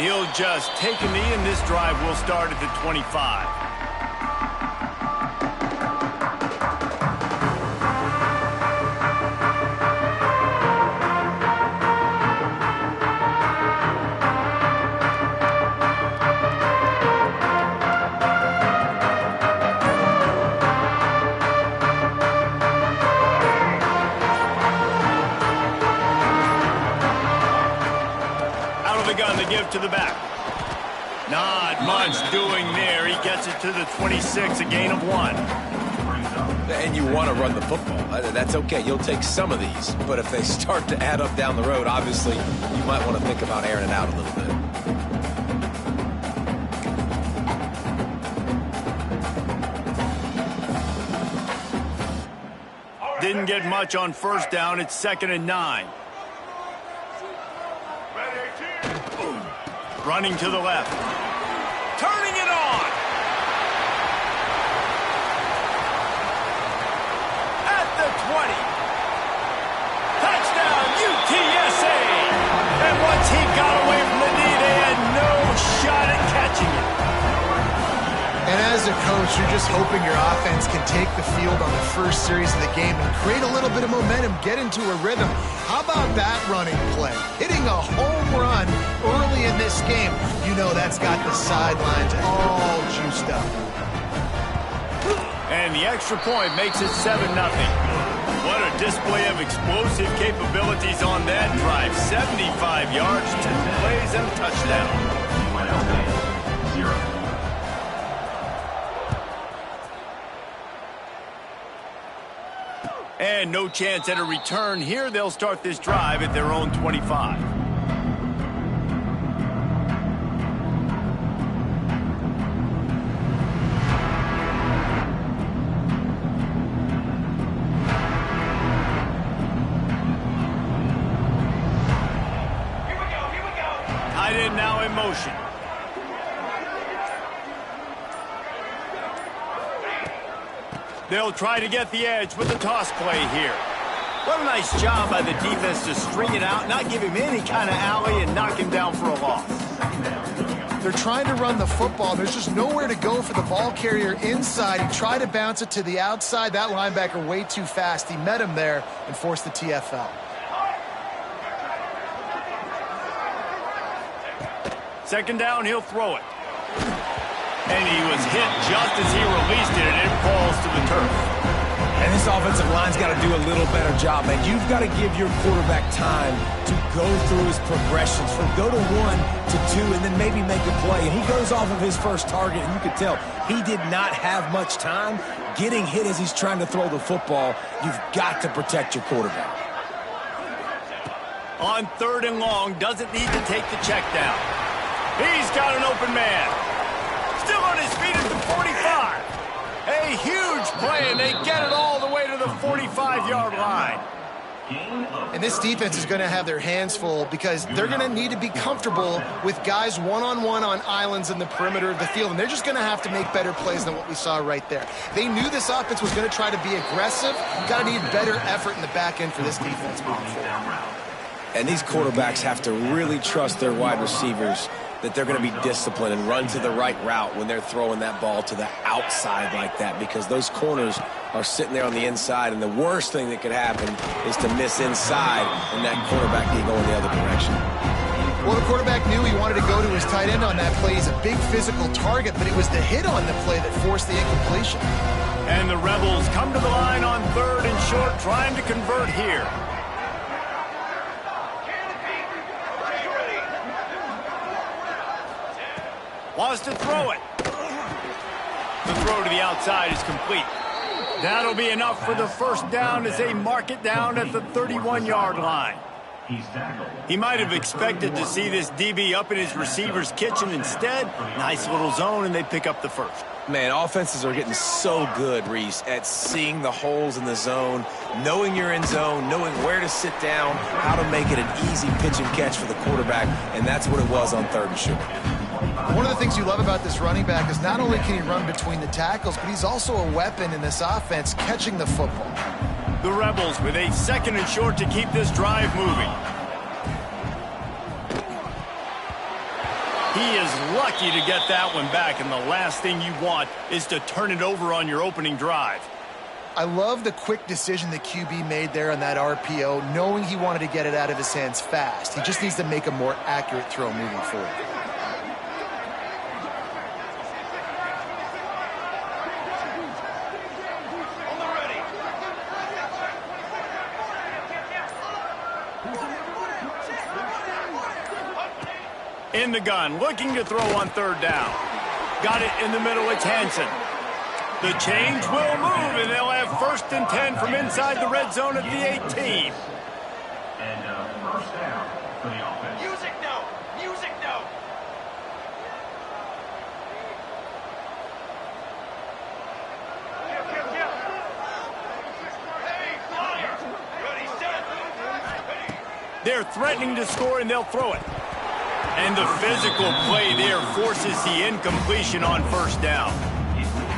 he'll just take a knee, and this drive will start at the 25. Gun to give to the back. Not much doing there. He gets it to the 26, a gain of 1. And you want to run the football. That's okay. You'll take some of these. But if they start to add up down the road, obviously, you might want to think about airing it out a little bit. Didn't get much on first down. It's 2nd and 9. Running to the left. Turning it on. At the 20. Touchdown, UTSA. And once he got away from the knee, they had no shot at catching it. And as a coach, you're just hoping your offense can take the field on the first series of the game and create a little bit of momentum, get into a rhythm. How about that running play? Hitting a home run early in this game. You know that's got the sidelines all juiced up. And the extra point makes it 7-0. What a display of explosive capabilities on that drive. 75 yards, 2 plays, and a touchdown. UNLV, 0. And no chance at a return here. They'll start this drive at their own 25. Here we go. Tight end now in motion. They'll try to get the edge with the toss play here. What a nice job by the defense to string it out, not give him any kind of alley, and knock him down for a loss. They're trying to run the football. There's just nowhere to go for the ball carrier inside. He tried to bounce it to the outside. That linebacker way too fast. He met him there and forced the TFL. Second down, he'll throw it. And he was hit just as he released it, and it falls to the turf. And this offensive line's got to do a little better job, man. You've got to give your quarterback time to go through his progressions from go to 1 to 2 and then maybe make a play. And he goes off of his first target, and you could tell he did not have much time getting hit as he's trying to throw the football. You've got to protect your quarterback. On 3rd and long, doesn't need to take the check down. He's got an open man. Still on his feet at the 45. A huge play, and they get it all the way to the 45-yard line. And this defense is going to have their hands full because they're going to need to be comfortable with guys one-on-one on islands in the perimeter of the field, and they're just going to have to make better plays than what we saw right there. They knew this offense was going to try to be aggressive. Got to need better effort in the back end for this defense moving forward. And these quarterbacks have to really trust their wide receivers that they're going to be disciplined and run to the right route when they're throwing that ball to the outside like that, because those corners are sitting there on the inside, and the worst thing that could happen is to miss inside and that quarterback can go in the other direction. Well, the quarterback knew he wanted to go to his tight end on that play. He's a big physical target, but it was the hit on the play that forced the incompletion. And the Rebels come to the line on 3rd and short, trying to convert here. Wants to throw it. The throw to the outside is complete. That'll be enough for the first down as they mark it down at the 31-yard line. He might have expected to see this DB up in his receiver's kitchen. Instead, nice little zone, and they pick up the first. Man, offenses are getting so good, Reese, at seeing the holes in the zone, knowing you're in zone, knowing where to sit down, how to make it an easy pitch and catch for the quarterback, and that's what it was on 3rd and short. One of the things you love about this running back is not only can he run between the tackles, but he's also a weapon in this offense catching the football. The Rebels with a 2nd and short to keep this drive moving. He is lucky to get that one back, and the last thing you want is to turn it over on your opening drive. I love the quick decision the QB made there on that RPO, knowing he wanted to get it out of his hands fast. He just needs to make a more accurate throw moving forward. In the gun, looking to throw on third down. Got it in the middle, it's Hansen. The change will move, and they'll have 1st and 10 from inside the red zone at the 18. And first down for the offense. Music note! Music note! Hey, fire! Ready, set! They're threatening to score, and they'll throw it. And the physical play there forces the incompletion on 1st down.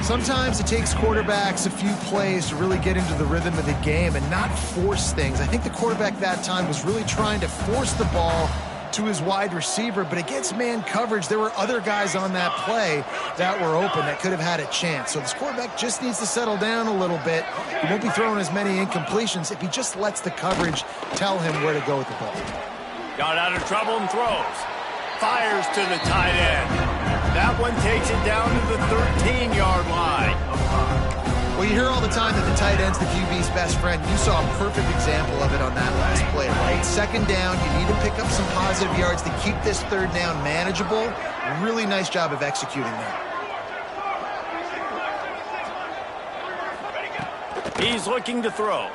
Sometimes it takes quarterbacks a few plays to really get into the rhythm of the game and not force things. I think the quarterback that time was really trying to force the ball to his wide receiver, but against man coverage, there were other guys on that play that were open that could have had a chance. So this quarterback just needs to settle down a little bit. He won't be throwing as many incompletions if he just lets the coverage tell him where to go with the ball. Got out of trouble and throws. Fires to the tight end. That one takes it down to the 13-yard line. Well, you hear all the time that the tight end's the QB's best friend. You saw a perfect example of it on that last play, right? 2nd down, you need to pick up some positive yards to keep this 3rd down manageable. Really nice job of executing that. He's looking to throw.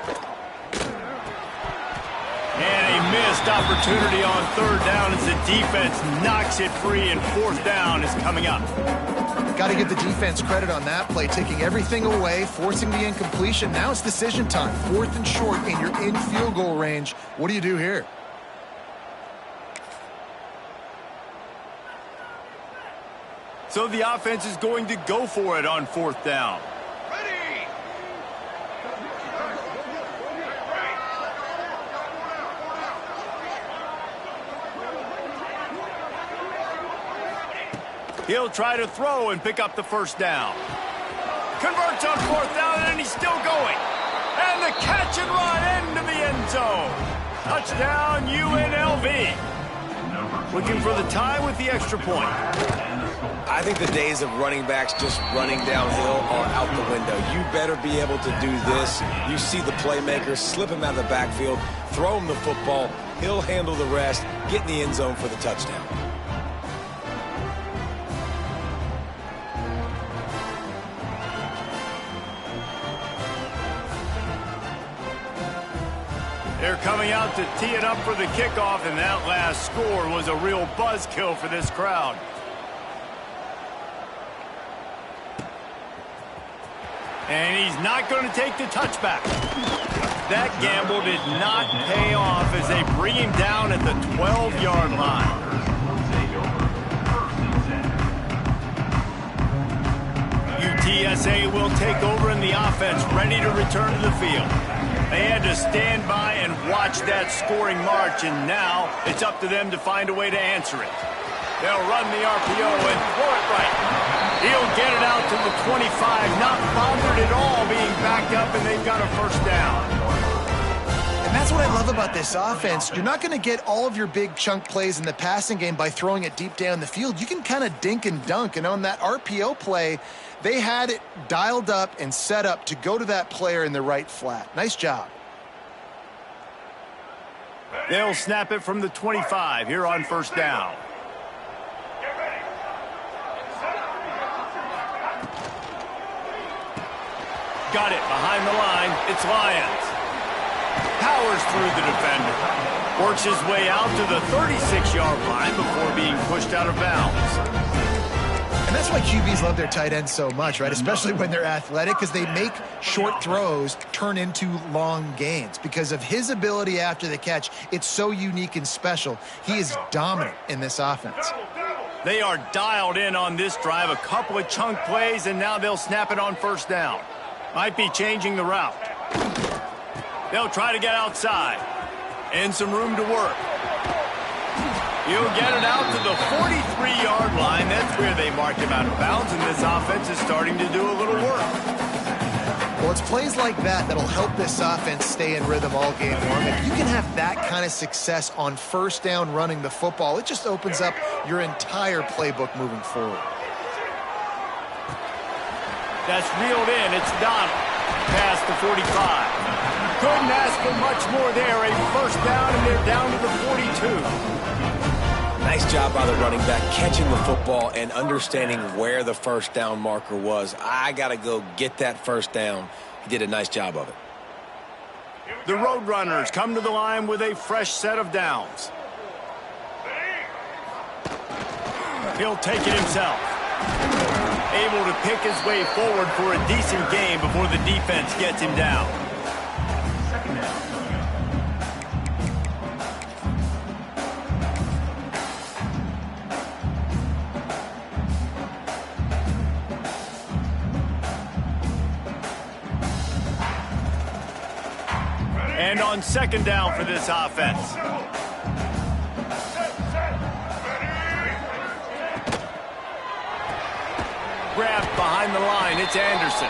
And a missed opportunity on 3rd down as the defense knocks it free, and 4th down is coming up. Got to give the defense credit on that play, taking everything away, forcing the incompletion. Now it's decision time. 4th and short, and you're in field goal range. What do you do here? So the offense is going to go for it on 4th down. He'll try to throw and pick up the 1st down. Converts on 4th down, and he's still going. And the catch and run into the end zone. Touchdown, UNLV. Looking for the tie with the extra point. I think the days of running backs just running downhill are out the window. You better be able to do this. You see the playmaker, slip him out of the backfield, throw him the football. He'll handle the rest, get in the end zone for the touchdown. They're coming out to tee it up for the kickoff, and that last score was a real buzzkill for this crowd. And he's not going to take the touchback. That gamble did not pay off as they bring him down at the 12-yard line. UTSA will take over in the offense, ready to return to the field. They had to stand by and watch that scoring march, and now it's up to them to find a way to answer it. They'll run the RPO and throw it right. He'll get it out to the 25, not bothered at all being backed up, and they've got a 1st down. And that's what I love about this offense. You're not going to get all of your big chunk plays in the passing game by throwing it deep down the field. You can kind of dink and dunk, and on that RPO play, they had it dialed up and set up to go to that player in the right flat. Nice job. They'll snap it from the 25 here on 1st down. Got it behind the line. It's Lyons. Powers through the defender. Works his way out to the 36-yard line before being pushed out of bounds. And that's why QBs love their tight ends so much, right? Especially when they're athletic, because they make short throws turn into long gains. Because of his ability after the catch, it's so unique and special. He is dominant in this offense. They are dialed in on this drive. A couple of chunk plays, and now they'll snap it on 1st down. Might be changing the route. They'll try to get outside. And some room to work. He'll get it out to the 43-yard line. That's where they marked him out of bounds, and this offense is starting to do a little work. Well, it's plays like that that'll help this offense stay in rhythm all game long. If you can have that kind of success on first down running the football, it just opens up your entire playbook moving forward. That's reeled in. It's Donald. Past the 45. Couldn't ask for much more there. A first down, and they're down to the 42. Nice job by the running back, catching the football and understanding where the first down marker was. I got to go get that first down. He did a nice job of it. The Roadrunners come to the line with a fresh set of downs. He'll take it himself. Able to pick his way forward for a decent gain before the defense gets him down. Second down. And on second down for this offense. Grabbed behind the line. It's Anderson.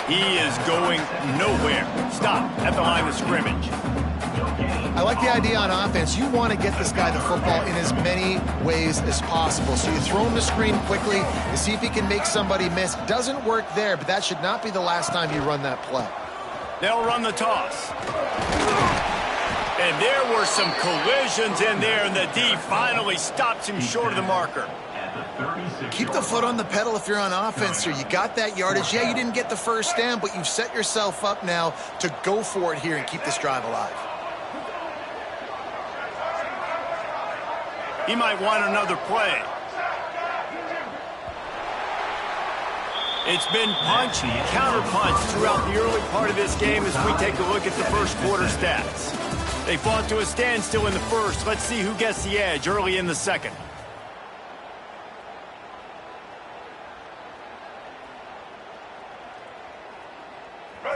He is going nowhere. Stop at the line of scrimmage. I like the idea on offense. You want to get this guy the football in as many ways as possible. So you throw him the screen quickly to see if he can make somebody miss. Doesn't work there, but that should not be the last time you run that play. They'll run the toss. And there were some collisions in there, and the D finally stops him short of the marker. Keep the foot on the pedal if you're on offense here. You got that yardage. Yeah, you didn't get the first down, but you've set yourself up now to go for it here and keep this drive alive. He might want another play. It's been punch, counter-punch throughout the early part of this game as we take a look at the first quarter stats. They fought to a standstill in the first. Let's see who gets the edge early in the second.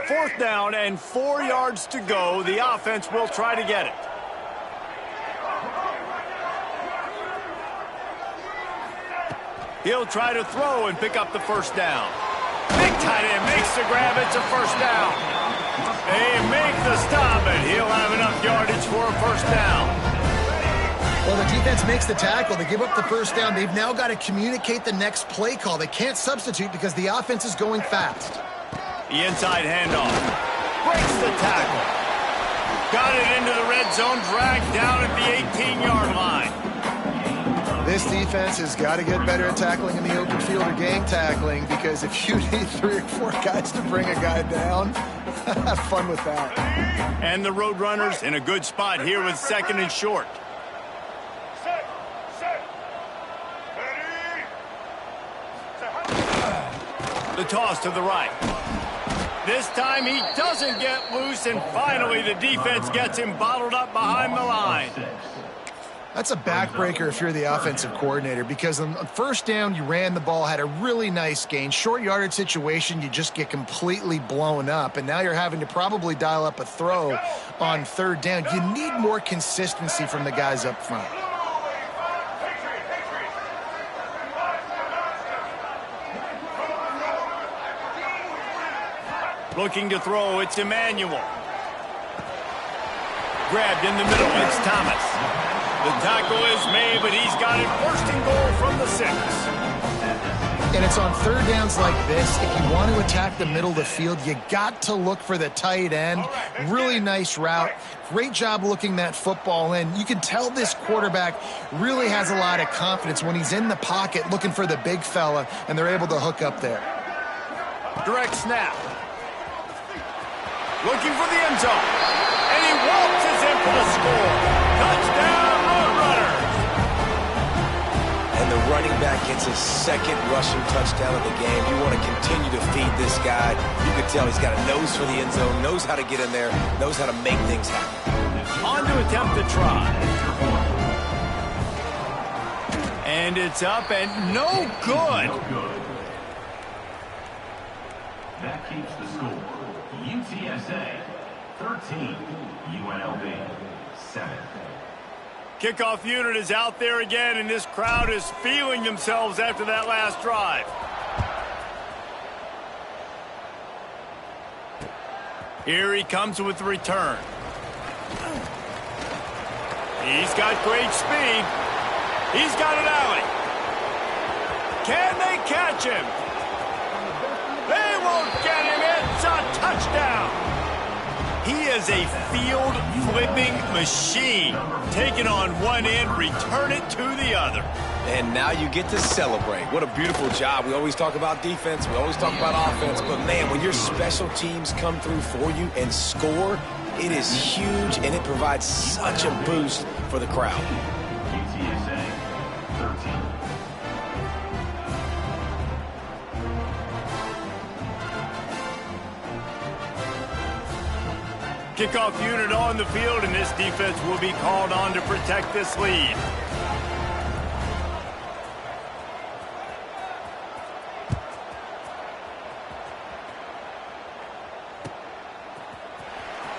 Fourth down and 4 yards to go. The offense will try to get it. He'll try to throw and pick up the first down. Big tight end makes the grab. It's a first down. They make the stop, and he'll have enough yardage for a first down. Well, the defense makes the tackle. They give up the first down. They've now got to communicate the next play call. They can't substitute because the offense is going fast. The inside handoff. Breaks the tackle. Got it into the red zone. Dragged down at the 18-yard line. This defense has got to get better at tackling in the open field or gang tackling, because if you need 3 or 4 guys to bring a guy down, have fun with that. And the Roadrunners in a good spot here with second and short. The toss to the right. This time he doesn't get loose, and finally the defense gets him bottled up behind the line. That's a backbreaker if you're the offensive coordinator, because on first down, you ran the ball, had a really nice gain. Short yardage situation, you just get completely blown up, and now you're having to probably dial up a throw on third down. You need more consistency from the guys up front. Looking to throw, it's Emmanuel. Grabbed in the middle, it's Thomas. The tackle is made, but he's got it first and goal from the 6. And it's on third downs like this. If you want to attack the middle of the field, you got to look for the tight end. Really nice route. Great job looking that football in. You can tell this quarterback really has a lot of confidence when he's in the pocket looking for the big fella, and they're able to hook up there. Direct snap. Looking for the end zone. And he waltzes in for the score. Touchdown, Roadrunners. And the running back gets his second rushing touchdown of the game. You want to continue to feed this guy. You can tell he's got a nose for the end zone, knows how to get in there, knows how to make things happen. On to attempt the try. And it's up and no good. That keeps the score. UTSA 13, UNLV 7. Kickoff unit is out there again, and this crowd is feeling themselves after that last drive. Here he comes with the return. He's got great speed. He's got an alley. Can they catch him? They won't get him. It's a touchdown. He is a field-flipping machine. Take it on one end, return it to the other. And now you get to celebrate. What a beautiful job. We always talk about defense. We always talk about offense. But, man, when your special teams come through for you and score, it is huge, and it provides such a boost for the crowd. UTSA 13. Kickoff unit on the field, and this defense will be called on to protect this lead.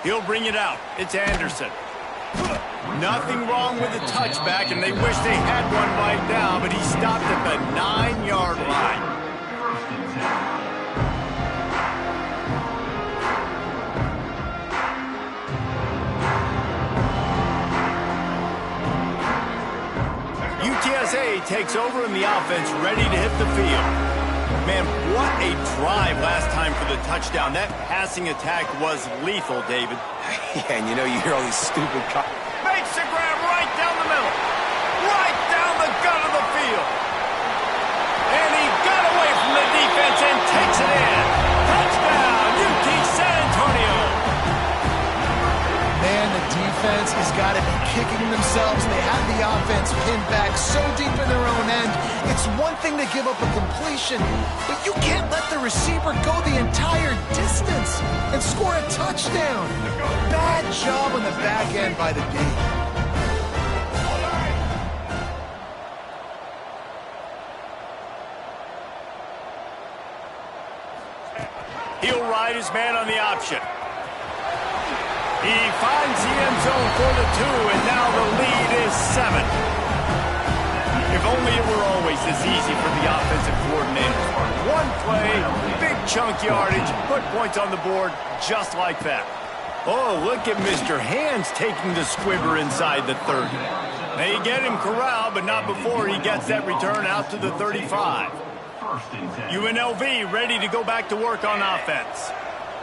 He'll bring it out. It's Anderson. Nothing wrong with the touchback, and they wish they had one right now, but he stopped at the 9-yard line. UTSA takes over in the offense, ready to hit the field. Man, what a drive last time for the touchdown. That passing attack was lethal, David. Yeah, and you know, you hear all these stupid... Makes the grab right down the middle. Right down the gut of the field. And he got away from the defense and takes it in. Touchdown, UT San Antonio. Man, the defense has got to be kicking themselves. They have the offense pinned back so deep in their own end. It's one thing to give up a completion, but you can't let the receiver go the entire distance and score a touchdown. Bad job on the back end by the D. He'll ride his man on the option. He finds the end zone for the 2, and now the lead is 7. If only it were always this easy for the offensive coordinator. One play, big chunk yardage, put points on the board just like that. Oh, look at Mr. Hands taking the squibber inside the 30. They get him corralled, but not before he gets that return out to the 35. UNLV ready to go back to work on offense.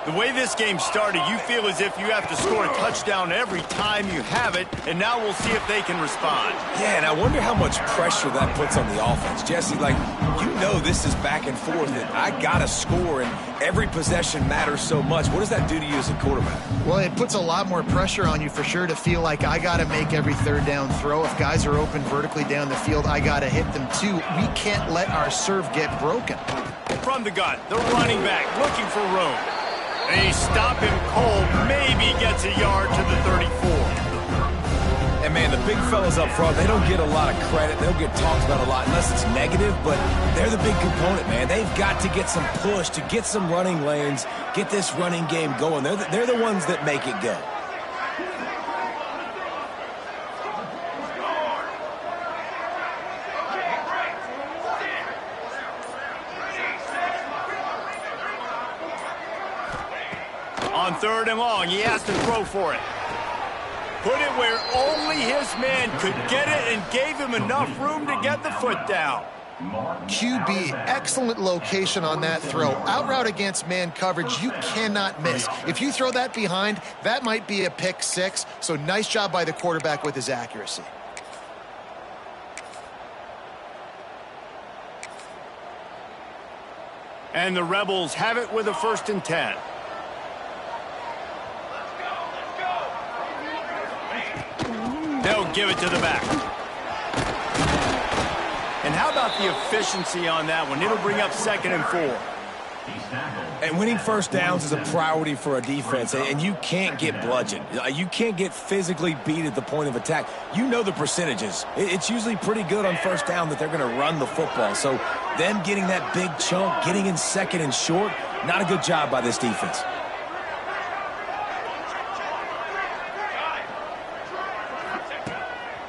The way this game started, you feel as if you have to score a touchdown every time you have it, and now we'll see if they can respond. Yeah, and I wonder how much pressure that puts on the offense. Jesse, like, you know this is back and forth, and I got to score, and every possession matters so much. What does that do to you as a quarterback? Well, it puts a lot more pressure on you for sure to feel like I got to make every third down throw. If guys are open vertically down the field, I got to hit them too. We can't let our serve get broken. From the gun, the running back looking for room. They stop him cold, maybe gets a yard to the 34. And, man, the big fellas up front, they don't get a lot of credit. They don't get talked about a lot unless it's negative, but they're the big component, man. They've got to get some push, to get some running lanes, get this running game going. They're the ones that make it go. On 3rd and long, he has to throw for it. Put it where only his man could get it and gave him enough room to get the foot down. QB, excellent location on that throw. Out route against man coverage, you cannot miss. If you throw that behind, that might be a pick 6. So nice job by the quarterback with his accuracy. And the Rebels have it with a 1st and 10. They'll give it to the back. And how about the efficiency on that one? It'll bring up 2nd and 4. And winning first downs is a priority for a defense, and you can't get bludgeoned. You can't get physically beat at the point of attack. You know the percentages. It's usually pretty good on first down that they're going to run the football. So them getting that big chunk, getting in 2nd and short, not a good job by this defense.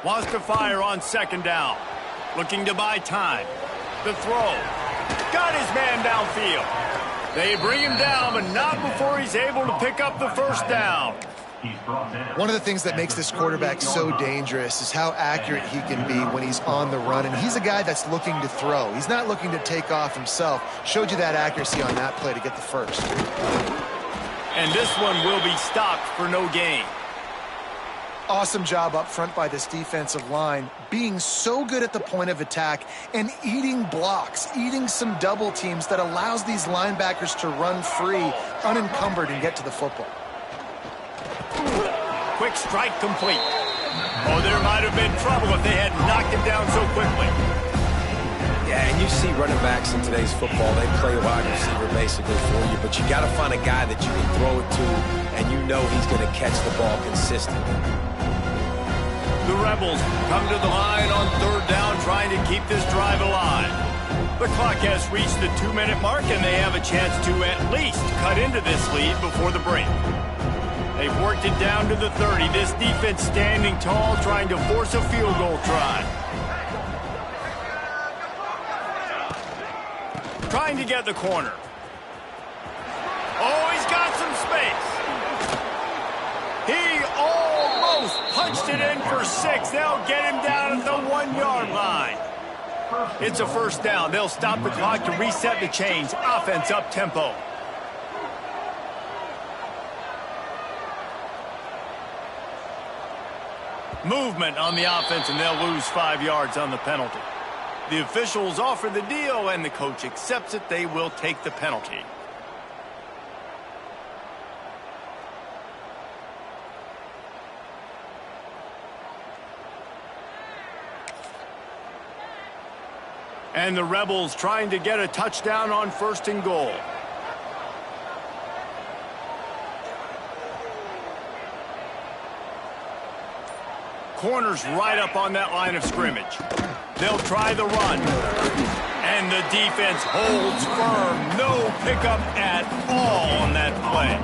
Wants to fire on second down. Looking to buy time. The throw. Got his man downfield. They bring him down, but not before he's able to pick up the first down. One of the things that makes this quarterback so dangerous is how accurate he can be when he's on the run. And he's a guy that's looking to throw. He's not looking to take off himself. Showed you that accuracy on that play to get the first. And this one will be stopped for no gain. Awesome job up front by this defensive line, being so good at the point of attack and eating blocks, eating some double teams that allows these linebackers to run free, unencumbered, and get to the football. Quick strike complete. Oh, there might have been trouble if they had knocked him down so quickly. Yeah, and you see running backs in today's football, they play a wide receiver basically for you, but you got to find a guy that you can throw it to, and you know he's going to catch the ball consistently. The Rebels come to the line on third down, trying to keep this drive alive. The clock has reached the 2-minute mark, and they have a chance to at least cut into this lead before the break. They've worked it down to the 30. This defense standing tall, trying to force a field goal try. Trying to get the corner. Oh, he's got some space. He almost punched it in for 6. They'll get him down at the 1-yard line. It's a first down. They'll stop the clock to reset the chains. Offense up tempo. Movement on the offense, and they'll lose 5 yards on the penalty. The officials offer the deal, and the coach accepts it. They will take the penalty. And the Rebels trying to get a touchdown on 1st and goal. Corners right up on that line of scrimmage. They'll try the run. And the defense holds firm. No pickup at all on that play.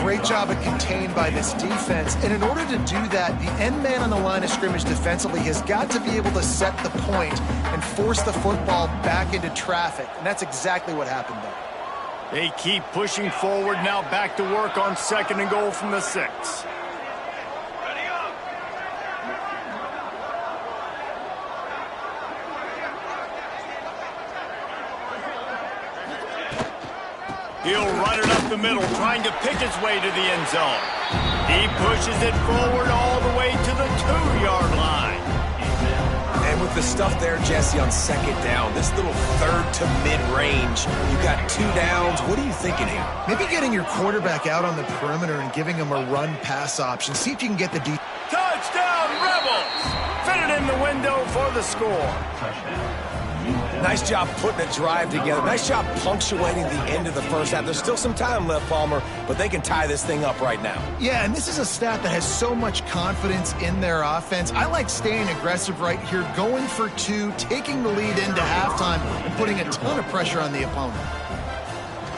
Great job at contained by this defense. And in order to do that, the end man on the line of scrimmage defensively has got to be able to set the point and force the football back into traffic. And that's exactly what happened there. They keep pushing forward. Now back to work on 2nd and goal from the 6. He'll run it up the middle, trying to pick his way to the end zone. He pushes it forward all the way to the 2-yard line. And with the stuff there, Jesse, on 2nd down, this little 3rd to mid-range, you got 2 downs. What are you thinking here? Maybe getting your quarterback out on the perimeter and giving him a run-pass option. See if you can get the deep. Touchdown, Rebels! Fit it in the window for the score. Nice job putting a drive together. Nice job punctuating the end of the first half. There's still some time left, Palmer, but they can tie this thing up right now. Yeah, and this is a staff that has so much confidence in their offense. I like staying aggressive right here, going for 2, taking the lead into halftime, and putting a ton of pressure on the opponent.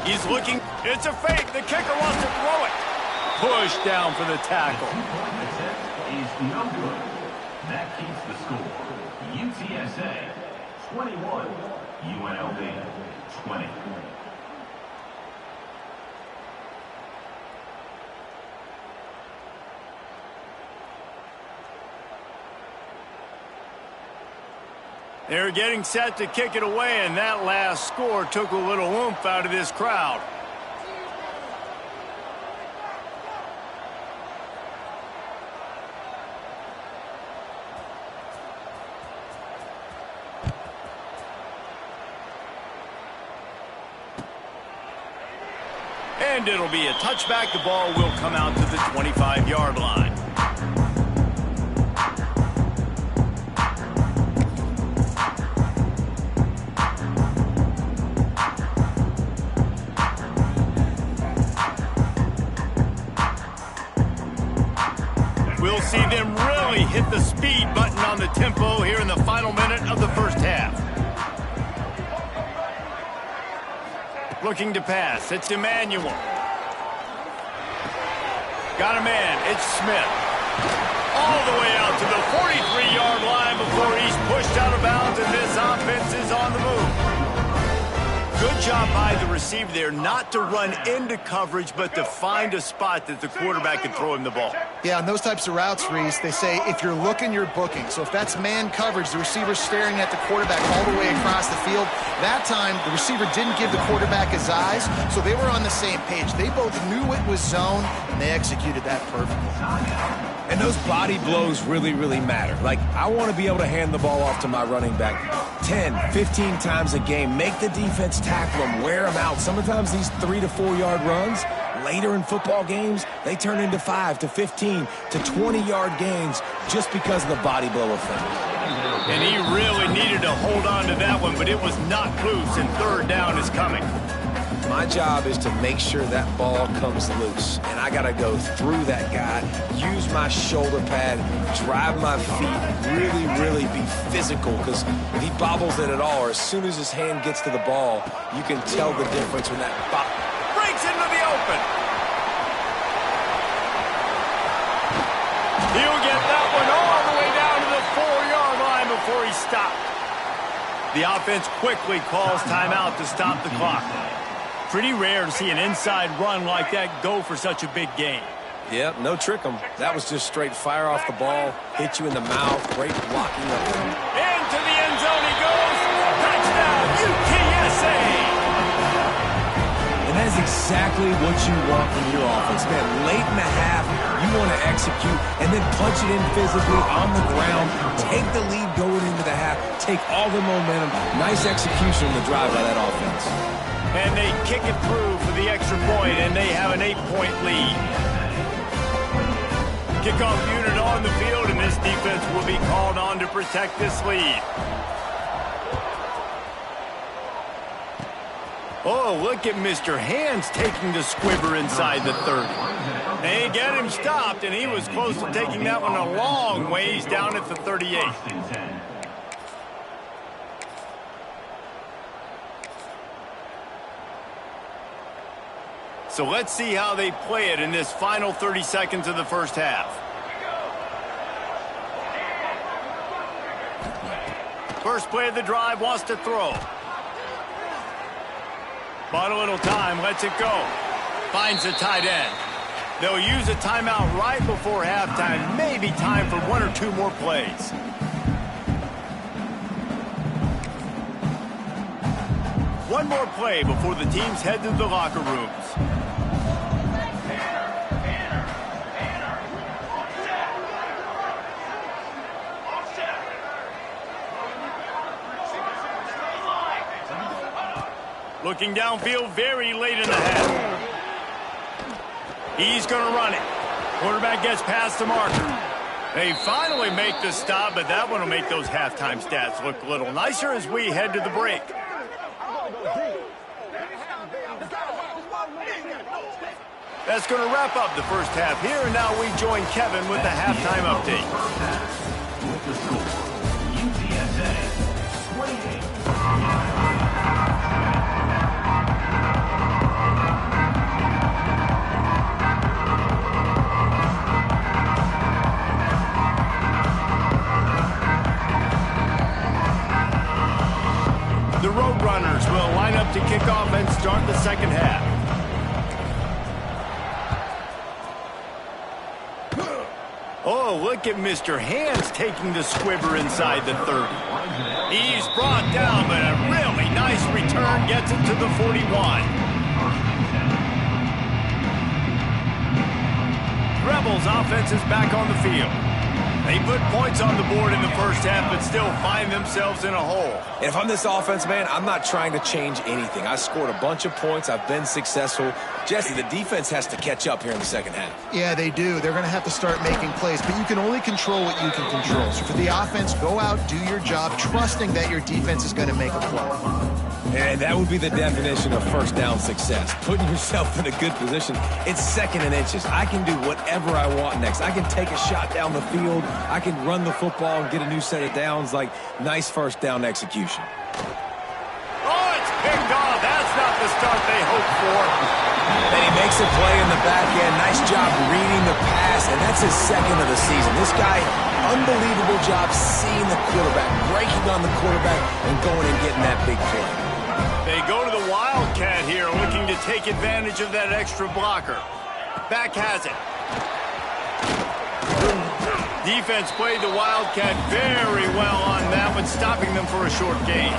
He's looking. It's a fake. The kicker wants to throw it. Push down for the tackle. Is no good. That keeps the score. UTSA 21, UNLV 20. They're getting set to kick it away, and that last score took a little oomph out of this crowd. And it'll be a touchback. The ball will come out to the 25-yard line. We'll see them really hit the speed button on the tempo here in the final minute of the first half. Looking to pass. It's Emmanuel. Got a man. It's Smith. all the way out to the 43-yard line before he's pushed out of bounds, and this offense is on the move. Good job by the receiver there not to run into coverage, but to find a spot that the quarterback can throw him the ball. Yeah, on those types of routes, Reese, they say if you're looking, you're booking. So if that's man coverage, the receiver's staring at the quarterback all the way across the field. That time, the receiver didn't give the quarterback his eyes, so they were on the same page. They both knew it was zone, and they executed that perfectly. And those body blows really, really matter. Like, I want to be able to hand the ball off to my running back 10, 15 times a game. Make the defense tackle them, wear them out. Sometimes these 3 to 4 yard runs, later in football games, they turn into 5 to 15 to 20-yard gains just because of the body blow effect. And he really needed to hold on to that one, but it was knocked loose, and third down is coming. My job is to make sure that ball comes loose, and I got to go through that guy, use my shoulder pad, drive my feet, really, really be physical, because if he bobbles it at all, or as soon as his hand gets to the ball, you can tell the difference when that breaks into the open. He'll get that one all the way down to the 4-yard line before he stopped. The offense quickly calls timeout to stop the clock. Pretty rare to see an inside run like that go for such a big gain. Yep, no trick 'em. That was just straight fire off the ball, hit you in the mouth, great blocking up there. Into the end zone he goes. Touchdown, UTSA! And that is exactly what you want from your offense, man. Late in the half, you want to execute and then punch it in physically on the ground, take the lead going into the half, take all the momentum. Nice execution on the drive by that offense. And they kick it through for the extra point, and they have an 8-point lead. Kickoff unit on the field, and this defense will be called on to protect this lead. Oh, look at Mr. Hands taking the squibber inside the 30. They get him stopped, and he was close to taking that one a long ways down at the 38. So let's see how they play it in this final 30 seconds of the first half. First play of the drive, wants to throw. Bought a little time, lets it go. Finds the tight end. They'll use a timeout right before halftime. Maybe time for 1 or 2 more plays. One more play before the teams head to the locker rooms. Looking downfield very late in the half. He's going to run it. Quarterback gets past the marker. They finally make the stop, but that one will make those halftime stats look a little nicer as we head to the break. That's going to wrap up the first half here, and now we join Kevin with the halftime update. With the score, UTSA 28. The Roadrunners will line up to kick off and start the second half. Oh, look at Mr. Hands taking the squibber inside the 30. He's brought down, but a really nice return gets it to the 41. Rebels offense is back on the field. They put points on the board in the first half, but still find themselves in a hole. And if I'm this offense, man, I'm not trying to change anything. I scored a bunch of points. I've been successful. Jesse, the defense has to catch up here in the second half. Yeah, they do. They're going to have to start making plays, but you can only control what you can control. So for the offense, go out, do your job, trusting that your defense is going to make a play. And that would be the definition of first down success. Putting yourself in a good position. It's second and inches. I can do whatever I want next. I can take a shot down the field. I can run the football and get a new set of downs. Like, nice first down execution. Oh, it's picked off. That's not the start they hoped for. And he makes a play in the back end. Nice job reading the pass, and that's his second of the season. This guy, unbelievable job seeing the quarterback, breaking on the quarterback, and going and getting that big play. They go to the Wildcat here, looking to take advantage of that extra blocker. Back has it. Defense played the Wildcat very well on that one, stopping them for a short gain.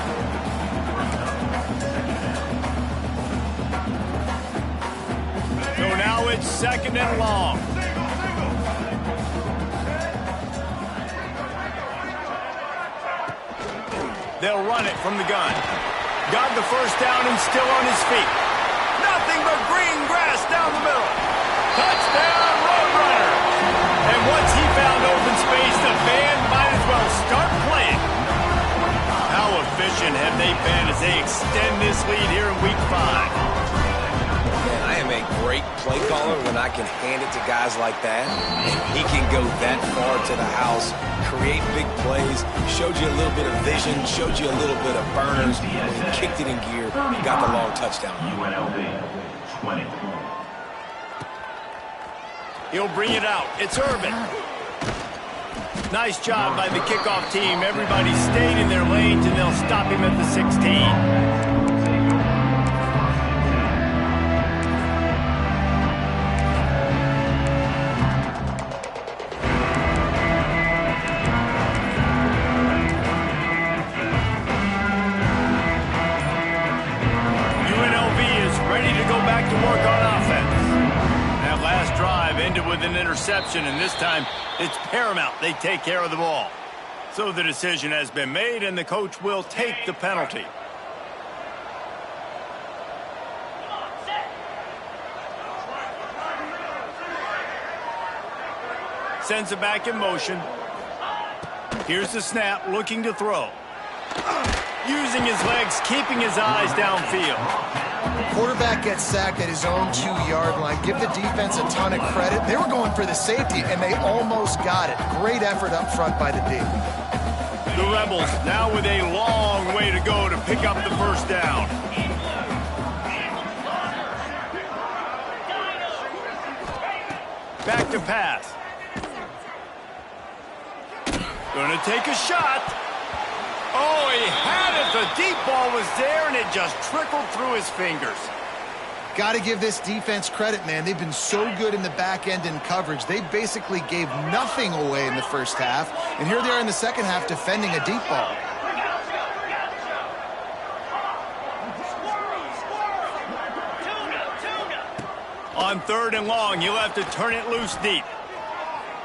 So now it's 2nd and long. They'll run it from the gun. Got the first down and still on his feet. Nothing but green grass down the middle. Touchdown, Roadrunner. And once he found open space, the band might as well start playing. How efficient have they been as they extend this lead here in Week 5? Man, I am a great play caller when I can hand it to guys like that. And he can go that far to the house, create big plays, showed you a little bit of vision, showed you a little bit of burners, kicked it in gear, got the long touchdown. UNLV 20. He'll bring it out. It's Urban. Nice job by the kickoff team. Everybody stayed in their lanes, and they'll stop him at the 16. With an interception, and this time it's paramount they take care of the ball. So the decision has been made, and the coach will take the penalty. Sends it back in motion. Here's the snap, looking to throw. Using his legs, keeping his eyes downfield. Quarterback gets sacked at his own 2-yard line. Give the defense a ton of credit. They were going for the safety, and they almost got it. Great effort up front by the D. The Rebels now with a long way to go to pick up the first down. Back to pass. Gonna take a shot. Oh, he had it. The deep ball was there, and it just trickled through his fingers. Got to give this defense credit, man. They've been so good in the back end in coverage. They basically gave nothing away in the first half, and here they are in the second half defending a deep ball. On 3rd and long, he'll have to turn it loose deep.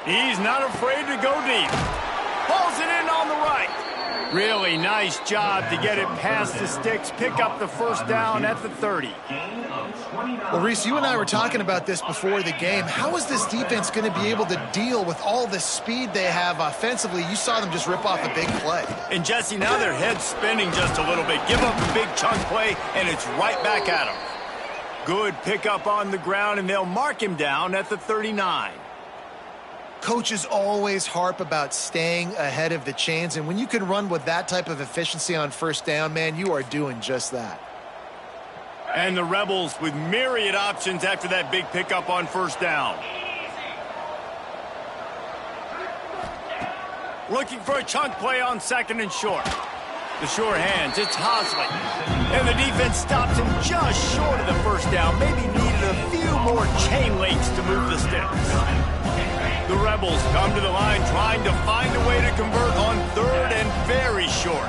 He's not afraid to go deep. Pulls it in on the right. Really nice job to get it past the sticks, pick up the first down at the 30. Well, Reese, you and I were talking about this before the game. How is this defense going to be able to deal with all the speed they have offensively? You saw them just rip off a big play. And, Jesse, now their head's spinning just a little bit. Give up a big chunk play, and it's right back at them. Good pickup on the ground, and they'll mark him down at the 39. Coaches always harp about staying ahead of the chains, and when you can run with that type of efficiency on first down, man, you are doing just that. And the Rebels with myriad options after that big pickup on first down. Looking for a chunk play on 2nd and short. The short hands, it's Hosley. And the defense stops him just short of the first down. Maybe needed a few more chain links to move the sticks. The Rebels come to the line trying to find a way to convert on 3rd and very short.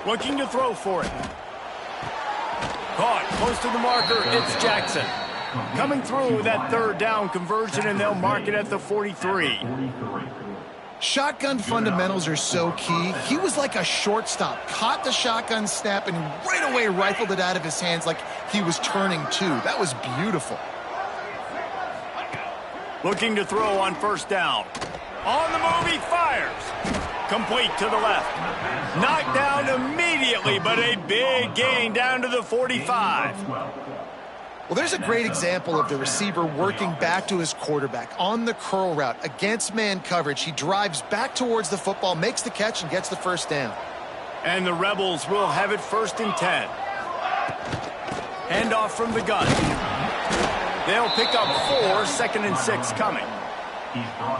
Looking to throw for it. Caught close to the marker, it's Jackson. Coming through with that 3rd down conversion, and they'll mark it at the 43. Shotgun fundamentals are so key. He was like a shortstop, caught the shotgun snap, and right away rifled it out of his hands like he was turning two. That was beautiful. Looking to throw on first down. On the move, he fires. Complete to the left. Knocked down immediately, but a big gain down to the 45. Well, there's a great example of the receiver working back to his quarterback on the curl route against man coverage. He drives back towards the football, makes the catch, and gets the first down. And the Rebels will have it 1st and 10. Handoff from the gun. They'll pick up 4, 2nd and 6 coming.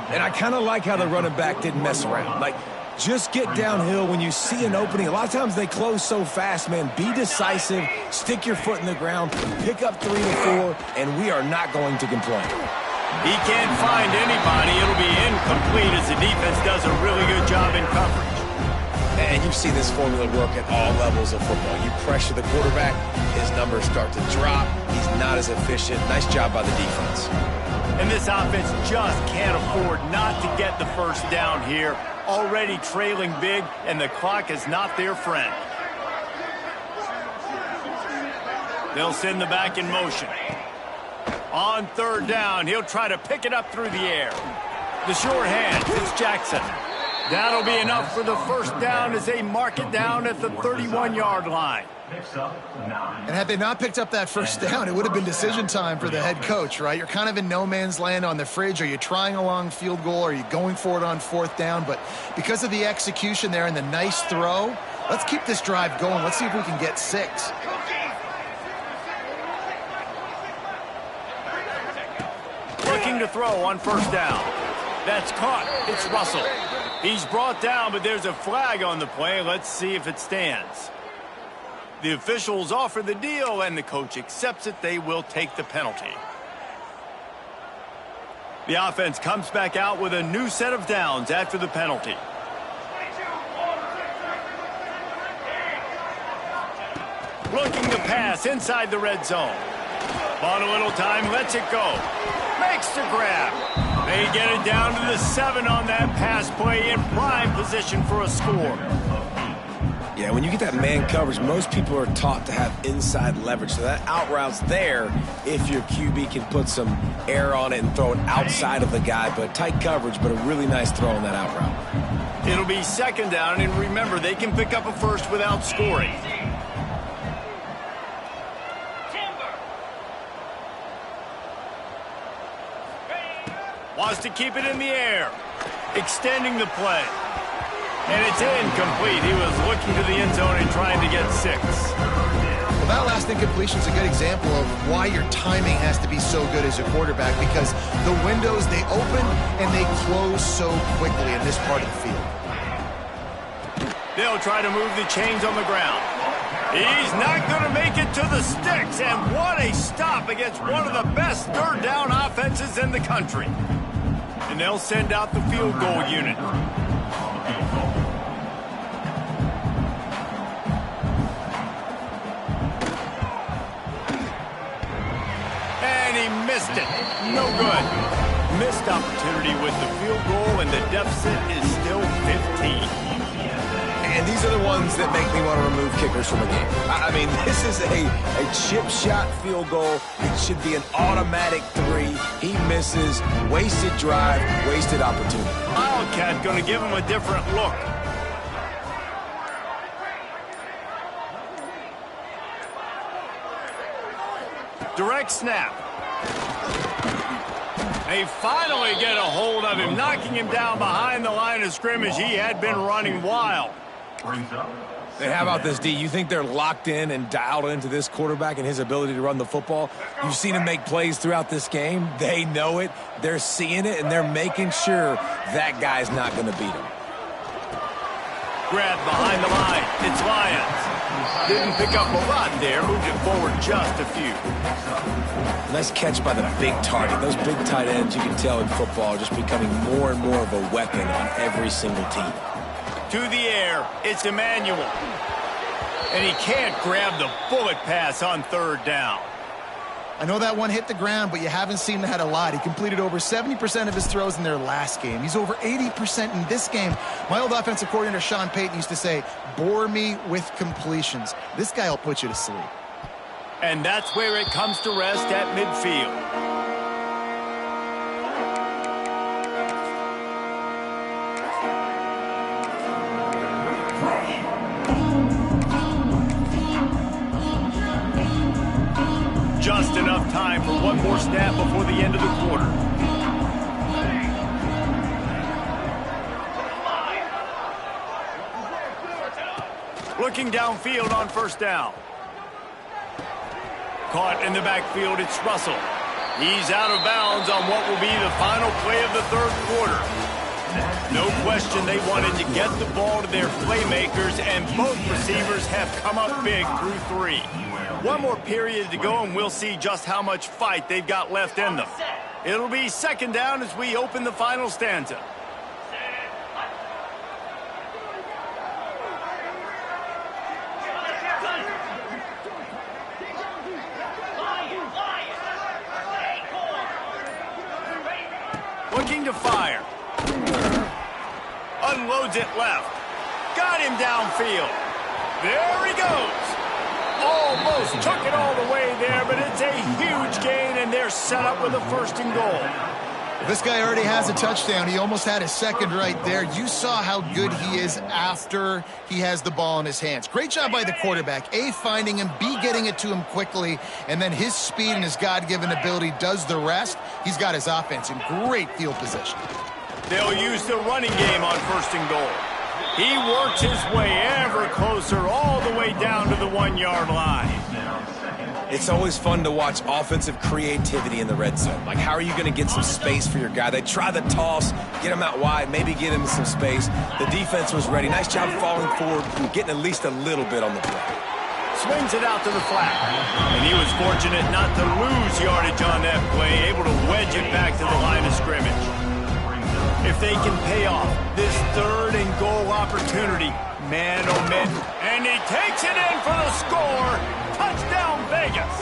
And I kind of like how the running back didn't mess around. Like, just get downhill when you see an opening. A lot of times they close so fast, man. Be decisive, stick your foot in the ground, pick up 3 to 4, and we are not going to complain. He can't find anybody. It'll be incomplete as the defense does a really good job in coverage. And you see this formula work at all levels of football. You pressure the quarterback, his numbers start to drop. He's not as efficient. Nice job by the defense. And this offense just can't afford not to get the first down here. Already trailing big, and the clock is not their friend. They'll send the back in motion. On 3rd down, he'll try to pick it up through the air. The short hand, it's Jackson. That'll be enough for the first down as they mark it down at the 31-yard line. And had they not picked up that first down, it would have been decision time for the head coach, right? You're kind of in no man's land on the fridge. Are you trying a long field goal? Are you going for it on 4th down? But because of the execution there and the nice throw, let's keep this drive going. Let's see if we can get 6. Looking to throw on 1st down. That's caught. It's Russell. He's brought down, but there's a flag on the play. Let's see if it stands. The officials offer the deal, and the coach accepts it. They will take the penalty. The offense comes back out with a new set of downs after the penalty. Looking to pass inside the red zone. On a little time, lets it go. Makes the grab. They get it down to the 7 on that pass play, in prime position for a score. Yeah, when you get that man coverage, most people are taught to have inside leverage. So that out route's there if your QB can put some air on it and throw it outside of the guy. But tight coverage, but a really nice throw on that out route. It'll be 2nd down, and remember, they can pick up a first without scoring. Wants to keep it in the air. Extending the play. And it's incomplete. He was looking to the end zone and trying to get 6. Well, that last incompletion is a good example of why your timing has to be so good as a quarterback, because the windows, they open and they close so quickly in this part of the field. They'll try to move the chains on the ground. He's not going to make it to the sticks, and what a stop against one of the best 3rd down offenses in the country. And they'll send out the field goal unit. And he missed it. No good. Missed opportunity with the field goal, and the deficit is still 15. And these are the ones that make me want to remove kickers from a game. I mean, this is a chip shot field goal. It should be an automatic 3. He misses. Wasted drive, wasted opportunity. Wildcat going to give him a different look. Direct snap. They finally get a hold of him, knocking him down behind the line of scrimmage. He had been running wild. And how about this, D? You think they're locked in and dialed into this quarterback and his ability to run the football? You've seen him make plays throughout this game. They know it. They're seeing it, and they're making sure that guy's not going to beat him. Grab behind the line. It's Lyons. Didn't pick up a lot there. Moved it forward just a few. Nice catch by the big target. Those big tight ends, you can tell in football, are just becoming more and more of a weapon on every single team. To the air, it's Emmanuel. And he can't grab the bullet pass on 3rd down. I know that one hit the ground, but you haven't seen that a lot. He completed over 70% of his throws in their last game. He's over 80% in this game. My old offensive coordinator, Sean Payton, used to say, bore me with completions. This guy will put you to sleep. And that's where it comes to rest at midfield. Just enough time for one more snap before the end of the quarter. Looking downfield on first down. Caught in the backfield, it's Russell. He's out of bounds on what will be the final play of the third quarter. No question they wanted to get the ball to their playmakers, and both receivers have come up big through 3. One more period to go, and we'll see just how much fight they've got left in them. It'll be second down as we open the final stanza. Looking to fire. Unloads it left. Got him downfield. There he goes. Almost took it all the way there, but it's a huge gain, and they're set up with a 1st and goal. This guy already has a touchdown. He almost had his second right there. You saw how good he is after he has the ball in his hands. Great job by the quarterback. A, finding him, B, getting it to him quickly, and then his speed and his God-given ability does the rest. He's got his offense in great field position. They'll use the running game on 1st and goal. He works his way ever closer all the way down to the 1-yard line. It's always fun to watch offensive creativity in the red zone. Like, how are you going to get some space for your guy? They try the toss, get him out wide, maybe get him some space. The defense was ready. Nice job falling forward and getting at least a little bit on the play. Swings it out to the flat. And he was fortunate not to lose yardage on that play, able to wedge it back to the line of scrimmage. If they can pay off this 3rd and goal opportunity, man oh man, and he takes it in for the score. Touchdown Vegas.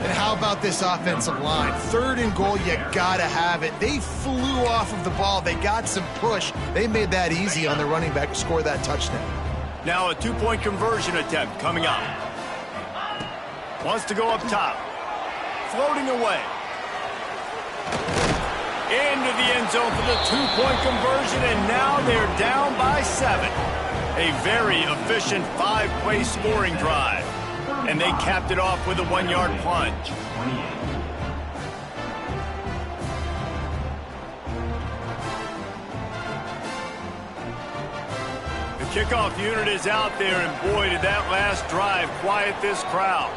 And how about this offensive line? 3rd and goal, you gotta have it. They flew off of the ball. They got some push. They made that easy on the running back to score that touchdown. Now a 2-point conversion attempt coming up. Wants to go up top. Floating away. Into the end zone for the 2-point conversion, and now they're down by 7. A very efficient 5-play scoring drive. And they capped it off with a 1-yard plunge. The kickoff unit is out there, and boy, did that last drive quiet this crowd.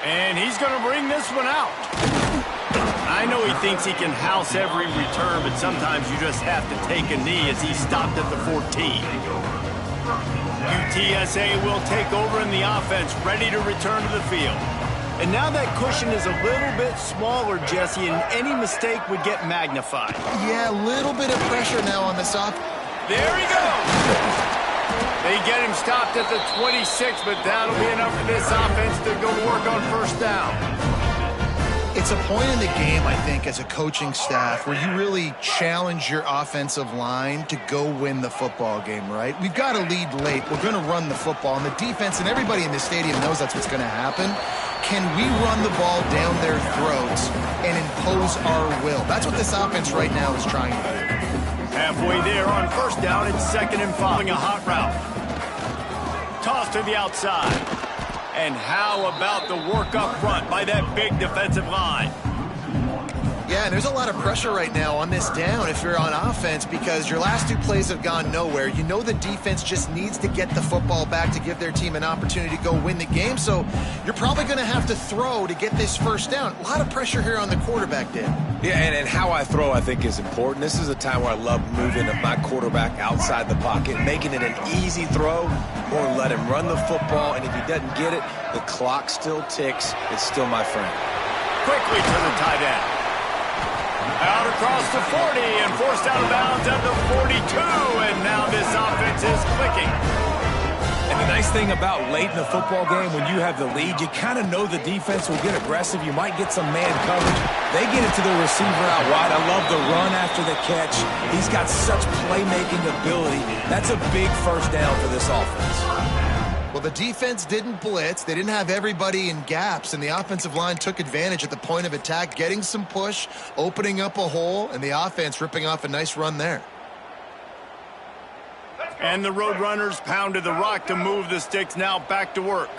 And he's going to bring this one out. I know he thinks he can house every return, but sometimes you just have to take a knee as he stopped at the 14. UTSA will take over in the offense, ready to return to the field. And now that cushion is a little bit smaller, Jesse, and any mistake would get magnified. Yeah, a little bit of pressure now on this off. There he goes. They get him stopped at the 26, but that'll be enough for this offense to go to work on 1st down. It's a point in the game, I think, as a coaching staff where you really challenge your offensive line to go win the football game, right? We've got to lead late. We're going to run the football, and the defense and everybody in the stadium knows that's what's going to happen. Can we run the ball down their throats and impose our will? That's what this offense right now is trying to do. Halfway there on 1st down, it's 2nd and 5. A hot route. Toss to the outside. And how about the work up front by that big defensive line? Yeah, and there's a lot of pressure right now on this down if you're on offense because your last 2 plays have gone nowhere. You know the defense just needs to get the football back to give their team an opportunity to go win the game, so you're probably going to have to throw to get this 1st down. A lot of pressure here on the quarterback, Dan. Yeah, and how I throw, I think, is important. This is a time where I love moving my quarterback outside the pocket, making it an easy throw, or let him run the football, and if he doesn't get it, the clock still ticks. It's still my friend. Quickly to the tight end. Out across the 40 and forced out of bounds at the 42, and now this offense is clicking. And the nice thing about late in the football game, when you have the lead, you kind of know the defense will get aggressive. You might get some man coverage. They get it to the receiver out wide. I love the run after the catch. He's got such playmaking ability. That's a big 1st down for this offense. Well, the defense didn't blitz. They didn't have everybody in gaps, and the offensive line took advantage at the point of attack, getting some push, opening up a hole, and the offense ripping off a nice run there. Let's And the Roadrunners pounded the rock to move the sticks, now back to work.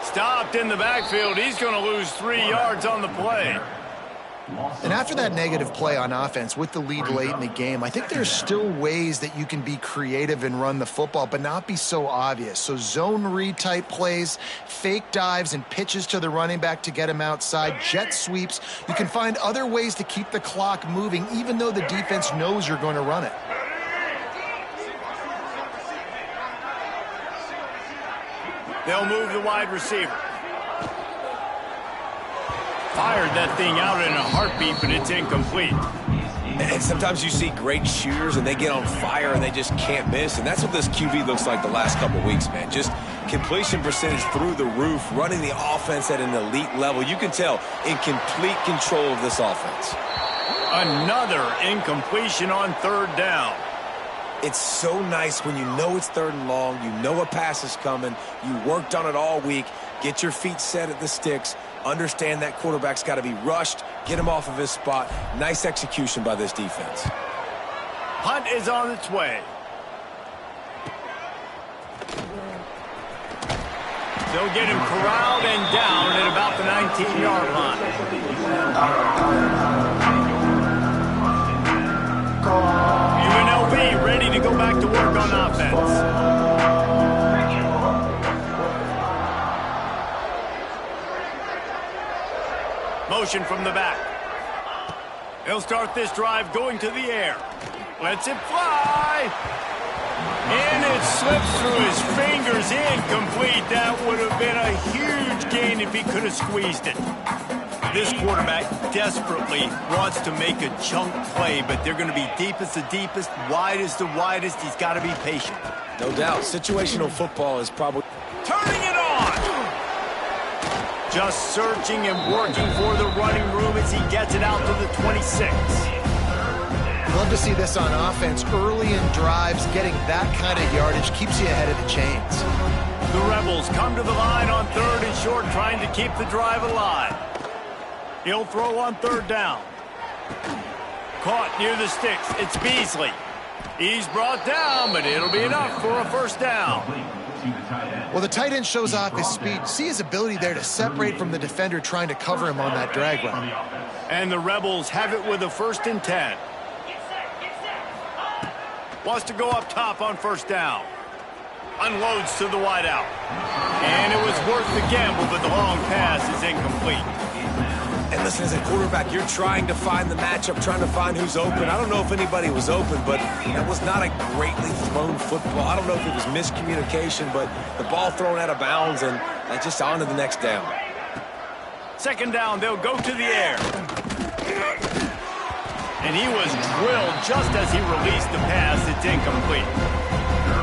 Stopped in the backfield. He's going to lose 3 yards on the play. And after that negative play on offense with the lead late in the game, I think there's still ways that you can be creative and run the football, but not be so obvious. So zone read type plays, fake dives and pitches to the running back to get him outside, jet sweeps. You can find other ways to keep the clock moving, even though the defense knows you're going to run it. They'll move the wide receiver. Fired that thing out in a heartbeat, but it's incomplete. And sometimes you see great shooters and they get on fire and they just can't miss. And that's what this QB looks like the last couple weeks, man. Just completion percentage through the roof, running the offense at an elite level. You can tell in complete control of this offense. Another incompletion on third down. It's so nice when you know it's third and long, you know a pass is coming, you worked on it all week, get your feet set at the sticks, understand that quarterback's got to be rushed, get him off of his spot. Nice execution by this defense. Punt is on its way. They'll get him corralled and down at about the 19-yard line. UNLV ready to go back to work on offense. Motion from the back. He'll start this drive going to the air. Lets it fly. And it slips through his fingers. Incomplete. That would have been a huge gain if he could have squeezed it. This quarterback desperately wants to make a chunk play, but they're going to be deep as the deepest, wide as the widest. He's got to be patient. No doubt. Situational football is probably... Turning it on! Just searching and working for the running room as he gets it out to the 26. Love to see this on offense. Early in drives, getting that kind of yardage keeps you ahead of the chains. The Rebels come to the line on third and short, trying to keep the drive alive. He'll throw on third down. Caught near the sticks. It's Beasley. He's brought down, but it'll be enough for a first down. Well, the tight end shows off his speed. See his ability there to separate from the defender trying to cover him on that drag route. And the Rebels have it with a 1st and 10. Wants to go up top on first down. Unloads to the wideout. And it was worth the gamble, but the long pass is incomplete. And listen, as a quarterback, you're trying to find the matchup, trying to find who's open. I don't know if anybody was open, but that was not a greatly thrown football. I don't know if it was miscommunication, but the ball thrown out of bounds, and just on to the next down. Second down, they'll go to the air. And he was drilled just as he released the pass. It's incomplete.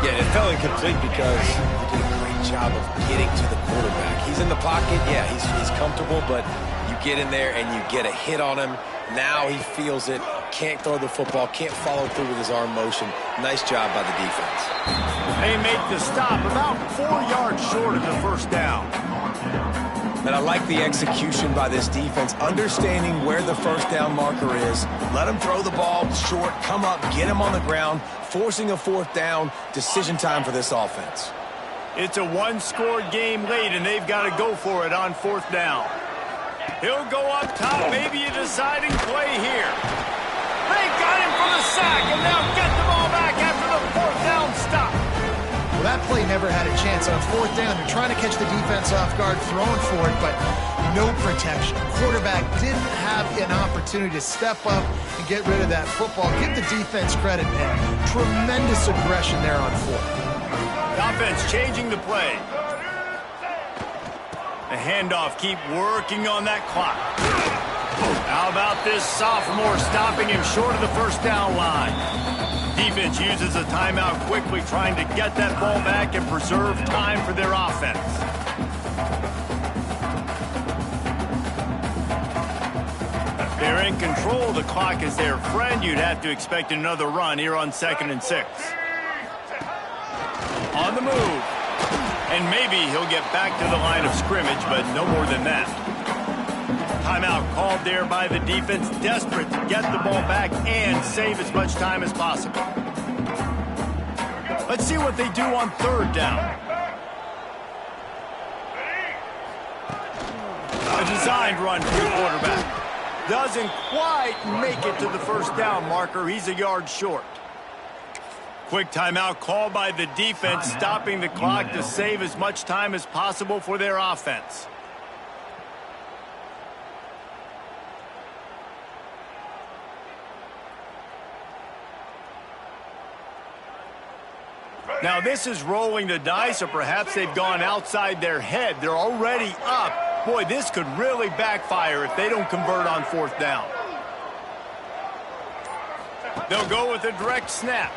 Yeah, it fell incomplete because he did a great job of getting to the quarterback. He's in the pocket. Yeah, he's comfortable, but you get in there and you get a hit on him. Now he feels it. Can't throw the football. Can't follow through with his arm motion. Nice job by the defense. They make the stop about 4 yards short of the first down. And I like the execution by this defense, understanding where the first down marker is. Let him throw the ball short, come up, get him on the ground, forcing a fourth down. Decision time for this offense. It's a one-score game late, and they've got to go for it on fourth down. He'll go up top, maybe a deciding play here. They got him for the sack, and they'll get the ball back after the fourth down stop. Well, that play never had a chance. On fourth down, they're trying to catch the defense off guard, throwing for it, but no protection. Quarterback didn't have an opportunity to step up and get rid of that football. Give the defense credit, man. Tremendous aggression there on fourth. The offense changing the play. The handoff, keep working on that clock. How about this sophomore stopping him short of the first down line? Defense uses a timeout quickly, trying to get that ball back and preserve time for their offense. They're in control. The clock is their friend. You'd have to expect another run here on 2nd and 6. On the move. And maybe he'll get back to the line of scrimmage, but no more than that. Timeout called there by the defense, desperate to get the ball back and save as much time as possible. Let's see what they do on third down. A designed run for the quarterback. Doesn't quite make it to the first down marker. He's a yard short. Quick timeout called by the defense, stopping the clock to save as much time as possible for their offense. Now this is rolling the dice, or perhaps they've gone outside their head. They're already up. Boy, this could really backfire if they don't convert on fourth down. They'll go with a direct snap.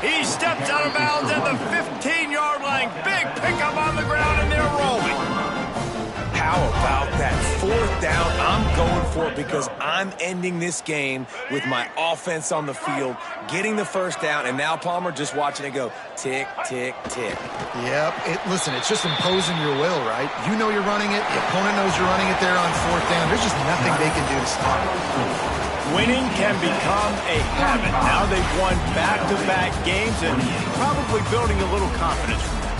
He steps out of bounds at the 15-yard line. Big pickup on the ground, and they're rolling. How about that fourth down? I'm going for it because I'm ending this game with my offense on the field, getting the first down, and now Palmer just watching it go tick, tick, tick. Yep. Listen, it's just imposing your will, right? You know you're running it. The opponent knows you're running it there on fourth down. There's just nothing they can do to stop it. Winning can become a habit. Now they've won back-to-back games and probably building a little confidence from that.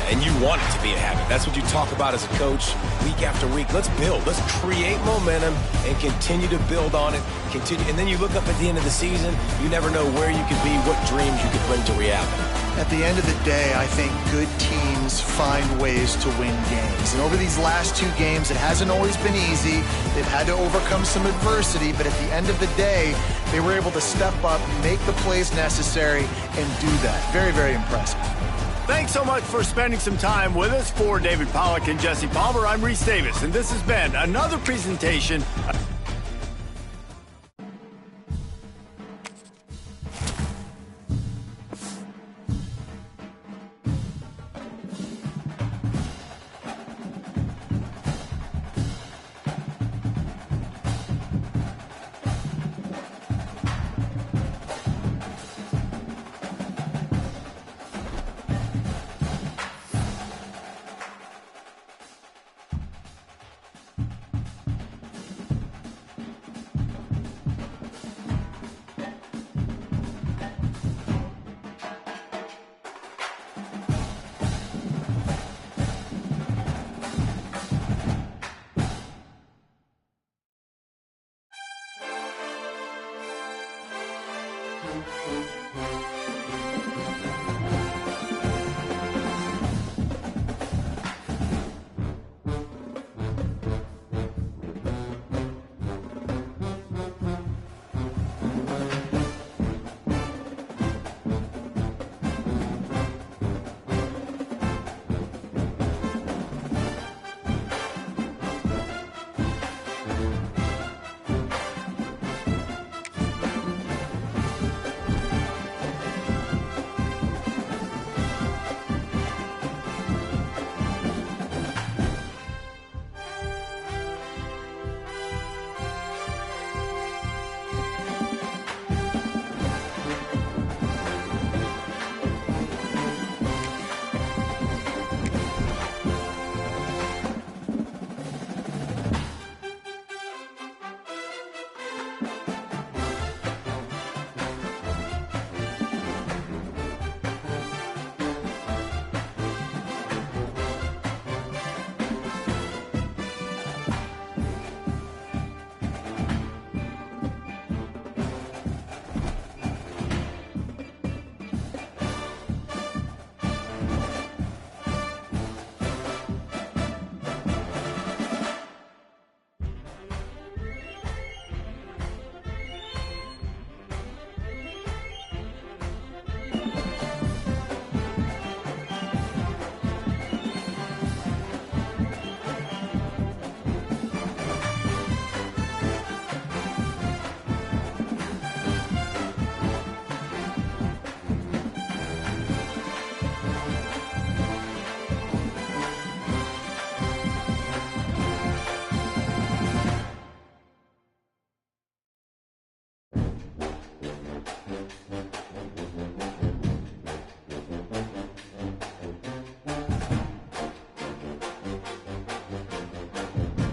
And you want it to be a habit. That's what you talk about as a coach week after week. Let's build. Let's create momentum and continue to build on it. And then you look up at the end of the season, you never know where you could be, what dreams you could bring to reality. At the end of the day, I think good teams find ways to win games. And over these last two games, it hasn't always been easy. They've had to overcome some adversity, but at the end of the day, they were able to step up, make the plays necessary, and do that. Very, very impressive. Thanks so much for spending some time with us. For David Pollack and Jesse Palmer, I'm Reese Davis, and this has been another presentation